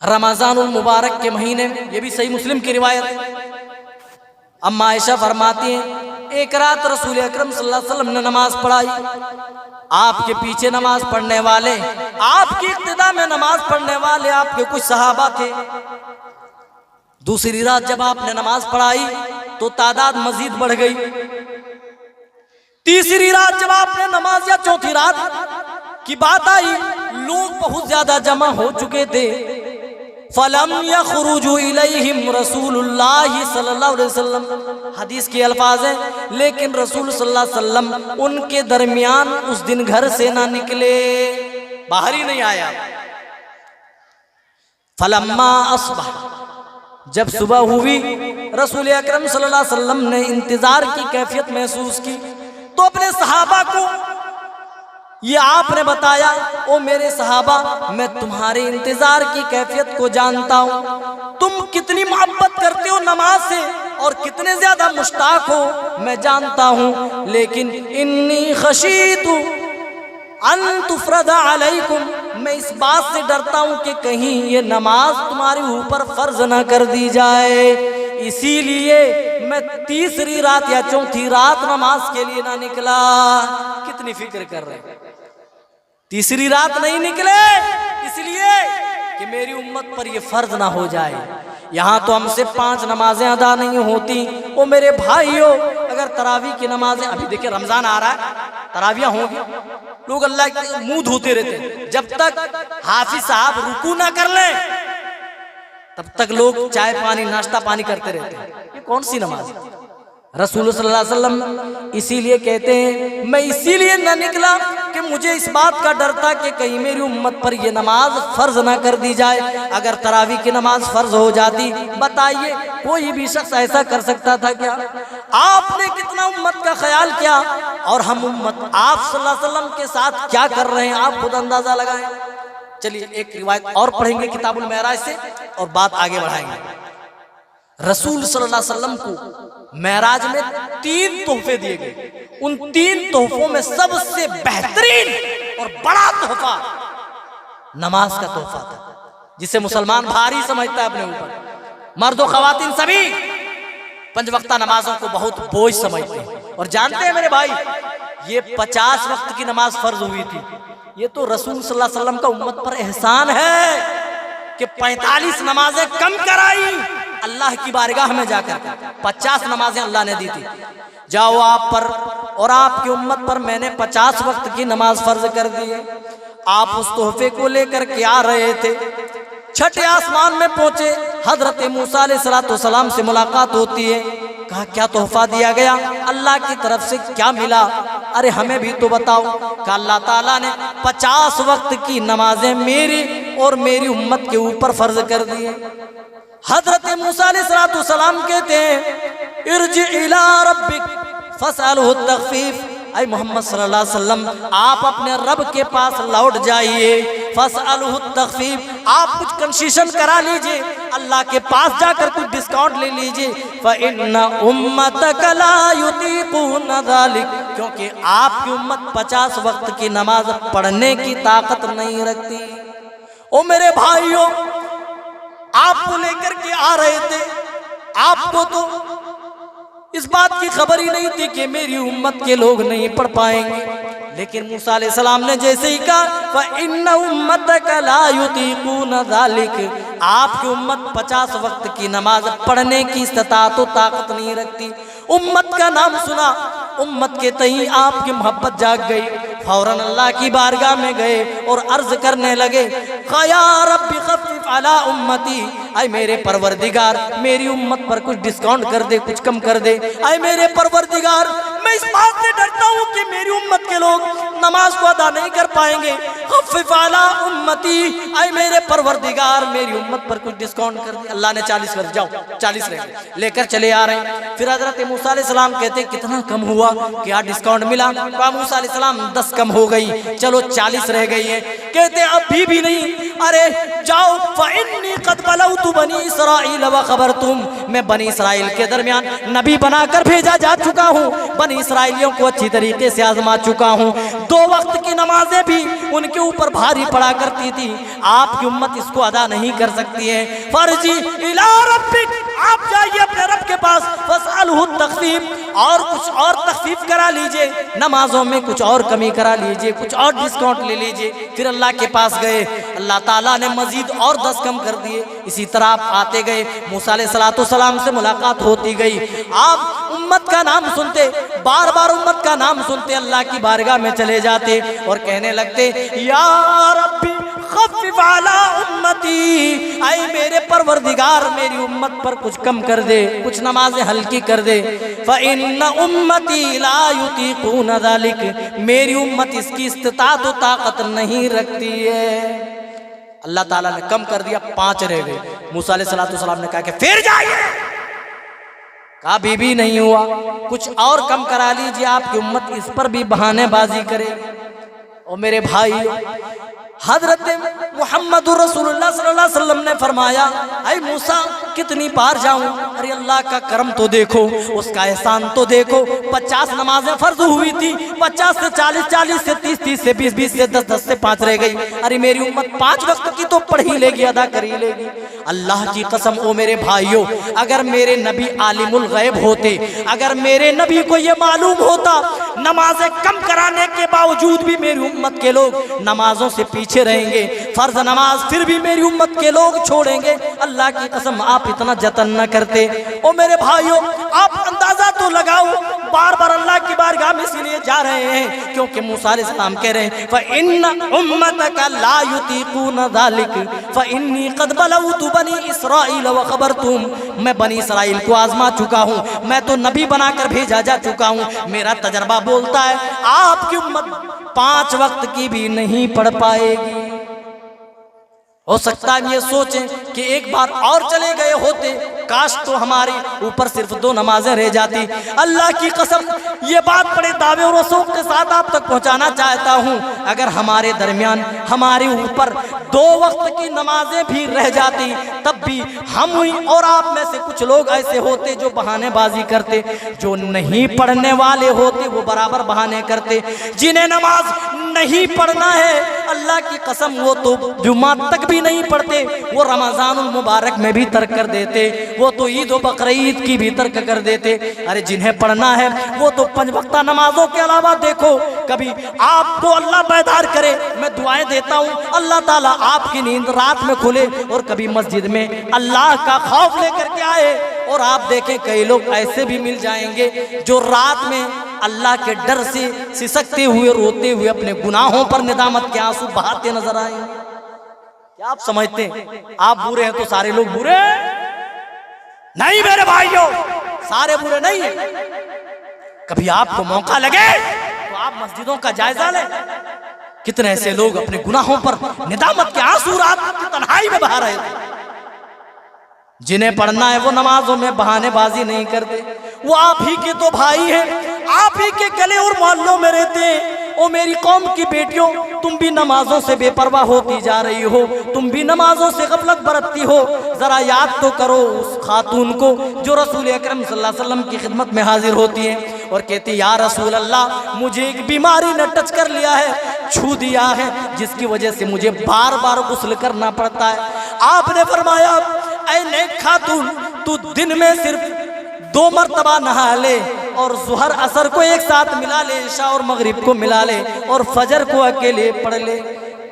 रमजानुल मुबारक के महीने में, ये भी सही मुस्लिम की रिवायत है। अम्मा आयशा फरमाती हैं एक रात रसूल अकरम सल्लल्लाहु अलैहि वसल्लम ने नमाज पढ़ाई, आपके पीछे नमाज पढ़ने वाले, आपकी इक्तिदा में नमाज पढ़ने वाले आपके कुछ सहाबा थे। दूसरी रात जब आपने नमाज पढ़ाई तो तादाद मजीद बढ़ गई। तीसरी रात जब आपने नमाज, या चौथी रात की बात आई, लोग बहुत ज्यादा जमा हो चुके थे। फलम यखरुजु इलैहिम रसूलुल्लाह सल्लल्लाहु अलैहि वसल्लम, हदीस के अल्फाज हैं, लेकिन रसूल सल्लल्लाहु अलैहि वसल्लम उनके दरमियान उस दिन घर से ना निकले, बाहर ही नहीं आया। फलम्मा अस्बह, जब सुबह हुई, रसूल अकरम सल्लल्लाहु अलैहि वसल्लम ने इंतजार की कैफियत महसूस की, तो अपने सहाबा को ये आपने बताया, ओ मेरे सहाबा, मैं तुम्हारे इंतजार की कैफियत को जानता हूँ, तुम कितनी मोहब्बत करते हो नमाज से और कितने ज्यादा मुश्ताक हो, मैं जानता हूँ। लेकिन इन्नी खशीतु अन तुफरदा अलैकुम, मैं इस बात से डरता हूँ कि कहीं ये नमाज तुम्हारे ऊपर फर्ज ना कर दी जाए, इसीलिए मैं तीसरी रात या चौथी रात नमाज के लिए ना निकला। कितनी फिक्र कर रहे हैं, तीसरी रात नहीं निकले इसलिए कि मेरी उम्मत पर ये फर्ज ना हो जाए। यहाँ तो हमसे 5 नमाजें अदा नहीं होती। ओ मेरे भाइयों, अगर तरावी की नमाजें, अभी देखिए रमजान आ रहा है, तरावियां होंगी, लोग अल्लाह के मुंह धोते रहते हैं, जब तक हाफिज साहब रुकू ना कर ले तब तक लोग चाय पानी नाश्ता पानी करते रहते हैं। ये कौन सी नमाज है? रसूल सल्लल्लाहु अलैहि वसल्लम इसीलिए कहते हैं, मैं इसीलिए न निकला कि मुझे इस बात का डर था कि कहीं मेरी उम्मत पर यह नमाज फर्ज ना कर दी जाए। अगर तरावी की नमाज फर्ज हो जाती, बताइए कोई भी शख्स ऐसा कर सकता था क्या? आपने कितना उम्मत का ख्याल किया, और हम उम्मत आप सल्लल्लाहु अलैहि वसल्लम के साथ क्या कर रहे हैं, आप खुद अंदाजा लगाएं। चलिए एक रिवायत और पढ़ेंगे किताबुल मेराज से और बात आगे बढ़ाएंगे। रसूल सल्लल्लाहु अलैहि वसल्लम को मेराज में 3 तोहफे दिए गए। उन 3 तोहफों में सबसे बेहतरीन और बड़ा तोहफा नमाज का तोहफा था, जिसे मुसलमान भारी समझता है अपने ऊपर। मर्द और खवातीन सभी 5 वक्ता नमाजों को बहुत बोझ समझते हैं। और जानते हैं मेरे भाई, ये 50 वक्त की नमाज फर्ज हुई थी, ये तो रसूल सल्लल्लाहु अलैहि वसल्लम का उम्मत पर एहसान है कि 45 नमाजें कम कराई अल्लाह की बारगाह में जाकर। 50 नमाजें अल्लाह ने दी थी, जाओ आप पर और आपकी उम्मत पर मैंने 50 वक्त की नमाज फर्ज कर दी है। आप उस तोहफे को लेकर के आ रहे थे, छठे आसमान में पहुंचे, हजरत मूसा अलैहिस्सलाम से मुलाकात होती है। कहा क्या तोहफा दिया गया, अल्लाह की तरफ से क्या मिला? अरे हमें भी तो बताओ। कहा अल्लाह ताला ने 50 वक्त की नमाजें मेरी और मेरी उम्मत के ऊपर फर्ज कर दी है। हजरत मूसा अलैहिस्सलाम कहते हैं इरजी इला रब्बिक फसअलहु तखफीफ, ऐ मोहम्मद सल्लल्लाहु अलैहि वसल्लम आप अपने रब के पास लौट जाइए, फसअलहु तखफीफ आप कुछ कंसेशन करा लीजिए, अल्लाह के पास जाकर कुछ डिस्काउंट ले लीजिए। फ़इन्ना उम्मतक ला युतीक़ून ज़ालिक, क्योंकि आपकी उम्मत 50 वक्त की नमाज पढ़ने की ताकत नहीं रखती। ओ मेरे भाइयों, आपको लेकर के आ रहे थे, आपको तो इस बात की खबर ही नहीं थी कि मेरी उम्मत के लोग नहीं पढ़ पाएंगे, लेकिन मूसा अलैहिस्सलाम ने जैसे ही कहा फ़इन्ना उम्मतक ला युतीक़ून ज़ालिक, आपकी उम्मत 50 वक्त की नमाज पढ़ने की इस्तिताअत ताकत नहीं रखती। उम्मत का नाम सुना, उम्मत के तई आपकी मोहब्बत जाग गई, फौरन अल्लाह की बारगाह में गए और अर्ज करने लगे या रब्बी खफ़्फ़िफ़ अला उम्मती, ऐ मेरे परवरदिगार मेरी उम्मत पर कुछ डिस्काउंट कर दे, कुछ कम कर दे। ऐ मेरे परवरदिगार मैं इस बात से डरता हूँ कि मेरी उम्मत के लोग नमाज को अदा नहीं कर पाएंगे, खफ़्फ़िफ़ अला उम्मती, ऐ मेरे परवरदिगार मेरी उम्मत पर कुछ डिस्काउंट कर दे। अल्लाह ने 40 कर, जाओ 40 रह गए, लेकर चले आ रहे हैं। फिर हजरत मूसा अलैहिस्सलाम कहते कितना कम हुआ, क्या डिस्काउंट मिला? कहा मूसा अलैहिस्सलाम 10 कम हो गई, चलो 40 रह गई है। कहते अभी भी नहीं, अरे जाओ फ़इन्नी क़द बलौतु बनी इसराइल व ख़बरतुम, मैं बनी इसराइल के दरमियान नबी बनाकर भेजा जा चुका हूँ, बनी इसराइलियों को अच्छी तरीके से आजमा चुका हूँ। 2 वक्त की नमाजें भी उनके ऊपर भारी पड़ा करती थी, आपकी उम्मत इसको अदा नहीं कर सकती है। फर्जी इला रब्बिक, आप जाइए अपने रब के पास, फसअलहु तख़फीफ, और कुछ और तख़फीफ करा लीजिए, नमाजों में कुछ और कमी करा लीजिए, कुछ और डिस्काउंट ले लीजिए। फिर अल्लाह के पास गए, अल्लाह ताला ने मजीद और 10 कम कर दिए। इसी तरह आप आते गए, मूसा अलैहिस्सलाम से मुलाकात होती गई। आप उम्मत का नाम सुनते, बार बार उम्मत का नाम सुनते, अल्लाह की बारगाह में चले जाते और कहने लगते, या रब्बी खफ़्फ़िफ़ अला उम्मती, ऐ मेरे परवरदिगार मेरी उम्मत पर कुछ कम कर दे, कुछ नमाजें हल्की कर दे। फ़इन्न उम्मती ला युतीक़ून ज़ालिक, मेरी उम्मत इसकी इस्तिताअत व ताकत नहीं रखती है। अल्लाह ताला ने कम कर दिया, 5 रह गए। मूसा अलैहिस्सलाम ने कहा कि फिर जाइए, कहा बीबी नहीं हुआ, कुछ और कम करा लीजिए, आपकी उम्मत इस पर भी बहानेबाजी करे। और मेरे भाई, हजरत मुहम्मद रसूलुल्लाह सल्लल्लाहु अलैहि वसल्लम ने फरमाया, ऐ मूसा कितनी बार जाऊं, अरे अल्लाह का करम तो देखो, उसका एहसान तो देखो। 50 नमाजें फर्ज हुई थी, 50 से 40, 40 से 30, 30 से 20, 20 से 10, 10 से 5 रह गई। अरे मेरी उम्मत 5 वक्त की तो पढ़ ही लेगी, अदा कर ही लेगी। अल्लाह की कसम, ओ मेरे भाइयों, अगर मेरे नबी आलिमुल गैब होते, अगर मेरे नबी को ये मालूम होता नमाजें कम कराने के बावजूद भी मेरी उम्मत के लोग नमाजों से पीछे रहेंगे, फर्ज नमाज फिर भी मेरी उम्मत के लोग छोड़ेंगे, अल्लाह की कसम आप इतना जतन न करते। ओ मेरे भाइयों, आप अंदाजा तो लगाओ, बार बार अल्लाह की बारगाह में इसीलिए जा रहे हैं क्योंकि मूसा अलैहिस्सलाम कह रहे हैं, फ़इन्न उम्मतका ला युतीक़ून ज़ालिक फ़इन्नी क़द बलौतु बनी इसराइल व ख़बरतुम, मैं बनी इसराइल को आजमा चुका हूँ, मैं तो नबी बनाकर भेजा जा चुका हूँ। मेरा तजर्बा बोलता है आपकी उम्मत 5 वक्त की भी नहीं पढ़ पाएगी। हो सकता है ये सोचें कि एक बार और चले गए होते, काश तो हमारे ऊपर सिर्फ 2 नमाजें रह जाती। अल्लाह की कसम, ये बात बड़े दावे और शौक के साथ आप तक पहुंचाना चाहता हूं, अगर हमारे दरमियान हमारे ऊपर 2 वक्त की नमाजें भी रह जाती, तब भी हम और आप में से कुछ लोग ऐसे होते जो बहानेबाजी करते, जो नहीं पढ़ने वाले होते वो बराबर बहाने करते। जिन्हें नमाज नहीं पढ़ना है, अल्लाह की कसम, वो तो जुम्मा तक भी नहीं पढ़ते, वो रमजानुल मुबारक में भी तर्क कर देते, वो तो ईद व बकरीद की भी तर्क कर देते। अरे जिन्हें पढ़ना है वो तो 5 वक्ता नमाजों के अलावा देखो, कभी आपको अल्लाह बेदार करे, मैं दुआएं देता हूँ अल्लाह ताला आपकी नींद रात में खुले, और कभी मस्जिद में अल्लाह का खौफ लेकर के आए। और आप देखें कई लोग ऐसे भी मिल जाएंगे जो रात में अल्लाह के डर से सिसकते हुए, रोते हुए अपने गुनाहों पर निदामत के आंसू बहाते नजर आए। क्या आप समझते हैं आप बुरे हैं तो सारे लोग बुरे हैं? नहीं मेरे भाइयों, सारे बुरे नहीं है। कभी आपको मौका लगे तो आप मस्जिदों का जायजा लें, कितने ऐसे लोग अपने गुनाहों पर निदामत के आंसू रात की तन्हाई में बहा रहे थे। जिन्हें पढ़ना है वो नमाजों में बहानेबाजी नहीं करते, वो आप ही के तो भाई हैं, आप ही के गले और मोहल्लों में रहते हैं। ओ मेरी कौम की बेटियों, तुम भी नमाजों से बेपरवाह होती जा रही हो, तुम भी नमाजों से गफलत बरतती हो। जरा याद तो करो उस खातून को जो रसूल अकरम सल्लल्लाहु अलैहि वसल्लम की खिदमत में हाजिर होती है और कहती, या रसूल अल्लाह, मुझे एक बीमारी ने टच कर लिया है, छू दिया है, जिसकी वजह से मुझे बार बार गुस्ल करना पड़ता है। आपने फरमाया, ऐ नेक खातून, तू दिन में सिर्फ 2 मरतबा नहा ले और ज़ुहर असर को एक साथ मिला ले, इशा और मगरिब को मिला ले, और फजर को अकेले पढ़ ले।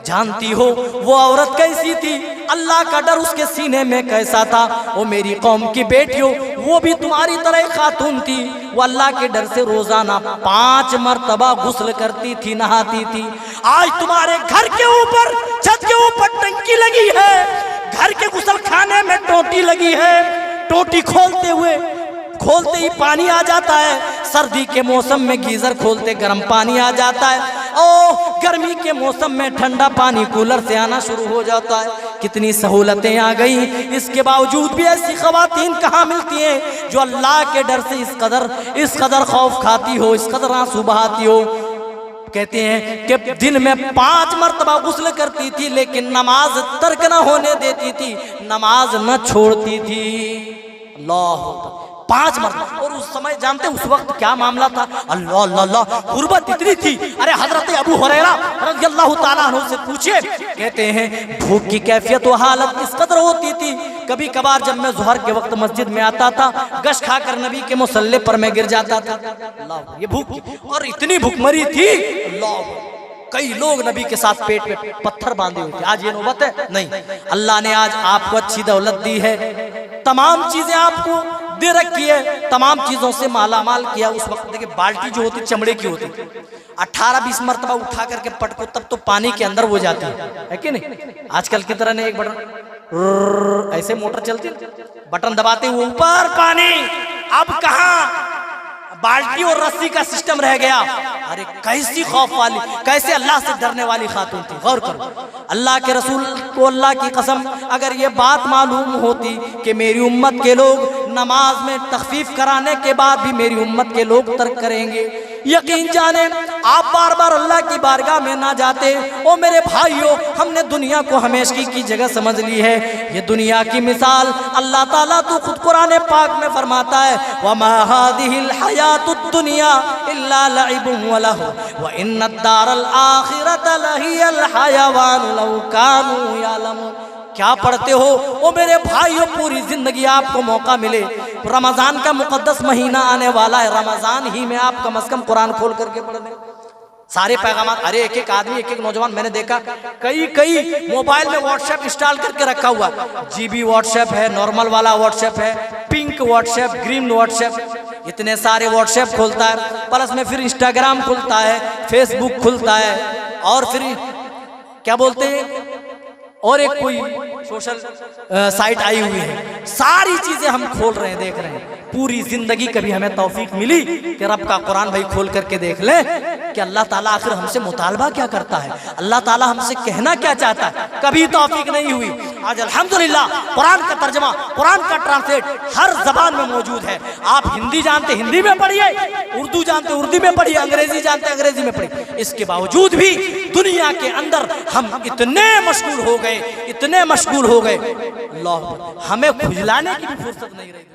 जानती हो वो औरत कैसी थी, अल्लाह का डर उसके सीने में कैसा था। वो मेरी कौम की बेटियों, वो भी तुम्हारी तरह खातून थी, वो अल्लाह के डर से रोजाना 5 मरतबा गुस्ल करती थी, नहाती थी। आज तुम्हारे घर के ऊपर, छत के ऊपर टंकी लगी है, घर के गुस्ल खाने में टोटी लगी है, टोटी खोलते ही पानी आ जाता है। सर्दी के मौसम में गीजर खोलते गर्म पानी आ जाता है, ओ गर्मी के मौसम में ठंडा पानी कूलर से आना शुरू हो जाता है। कितनी सहूलतें आ गई, इसके बावजूद भी ऐसी खवातीन कहाँ मिलती हैं जो अल्लाह के डर से इस कदर खौफ खाती हो, इस कदर आंसू बहाती हो। कहते हैं कि दिन में 5 मरतबा गुस्ल करती थी, लेकिन नमाज तर्क न होने देती थी, नमाज न छोड़ती थी। अल्लाह, 5 मरतबा। और उस समय जानते उस वक्त क्या मामला था? अल्लाह अल्लाह, गुर्बत इतनी थी। अरे हजरत अबू हुरैरा रज़ियल्लाहु ताला अन्हु से पूछिए, कहते हैं भूख की कैफियत व हालत इस कदर होती थी, कभी कभार जब मैं ज़ोहर के वक्त मस्जिद में आता था, गश खाकर नबी के मुसल्ले पर मैं गिर जाता था। अल्लाह, ये भूख, और इतनी भूखमरी थी। अल्लाह, कई लोग नबी के साथ पेट पे पत्थर बांधे हुए थे। आज ये नौबत है? नहीं। अल्लाह ने आज आपको अच्छी दौलत दी है, तमाम चीजें आपको दे रखी है, तमाम चीजों से मालामाल किया। उस वक्त देखिए बाल्टी जो होती चमड़े की होती, 18-20 मरतबा उठा करके पटको तब तो पानी के अंदर वो जाती है कि नहीं? आजकल की तरह नहीं, एक बटन ऐसे मोटर चलती, बटन दबाते हुए ऊपर पानी। अब कहाँ बाल्टी और रस्सी का सिस्टम रह गया। अरे कैसी खौफ वाली, कैसे अल्लाह से डरने वाली खातून थी। गौर करो, अल्लाह के रसूल को अल्लाह की कसम अगर ये बात मालूम होती कि मेरी उम्मत के लोग नमाज में तखफीफ कराने के बाद भी मेरी उम्मत के लोग तर्क करेंगे, यकीन जाने आप बार बार अल्लाह की बारगाह में ना जाते। ओ मेरे भाइयों, हमने दुनिया को हमेशगी की जगह समझ ली है। ये दुनिया की मिसाल अल्लाह ताला तो खुद कुरान पाक में फरमाता है, वमा हादिहिल हयातुद दुनिया इल्ला लइबुन व लहव व इन्नद दारल आखिरत लहियल हयवान लौ कानू यालमून। क्या पढ़ते हो ओ मेरे भाइयों? पूरी जिंदगी आपको मौका मिले, रमजान का मुकद्दस महीना आने वाला है, रमजान ही में आप कम से कम कुरान खोल करके पढ़ लें। सारे पैगाम, अरे एक एक आदमी, एक एक नौजवान मैंने देखा कई मोबाइल में व्हाट्सएप इंस्टॉल करके रखा हुआ। जीबी व्हाट्सएप है, नॉर्मल वाला व्हाट्सएप है, पिंक व्हाट्सएप, ग्रीन व्हाट्सएप, इतने सारे व्हाट्सएप खुलता है। प्लस में फिर इंस्टाग्राम खुलता है, फेसबुक खुलता है, और फिर क्या बोलते हैं और एक कोई सोशल साइट आई हुई है। सारी चीजें हम खोल रहे हैं, देख रहे हैं। पूरी जिंदगी कभी हमें तौफीक मिली कि रब का कुरान भाई खोल करके देख ले कि अल्लाह ताला आखिर हमसे मुतालबा क्या करता है, अल्लाह ताला हमसे कहना क्या चाहता है? कभी तौफीक नहीं हुई। आज अल्हम्दुलिल्लाह कुरान का तर्जमा, कुरान का ट्रांसलेट हर जबान में मौजूद है। आप हिंदी जानते हिंदी में पढ़िए, उर्दू जानते उर्दू में पढ़िए, अंग्रेजी जानते अंग्रेजी में पढ़िए। इसके बावजूद भी दुनिया के अंदर हम इतने मशगूल हो गए, इतने मशगूल हो गए, अल्लाह हमें खुजलाने की भी फुर्सत नहीं रही।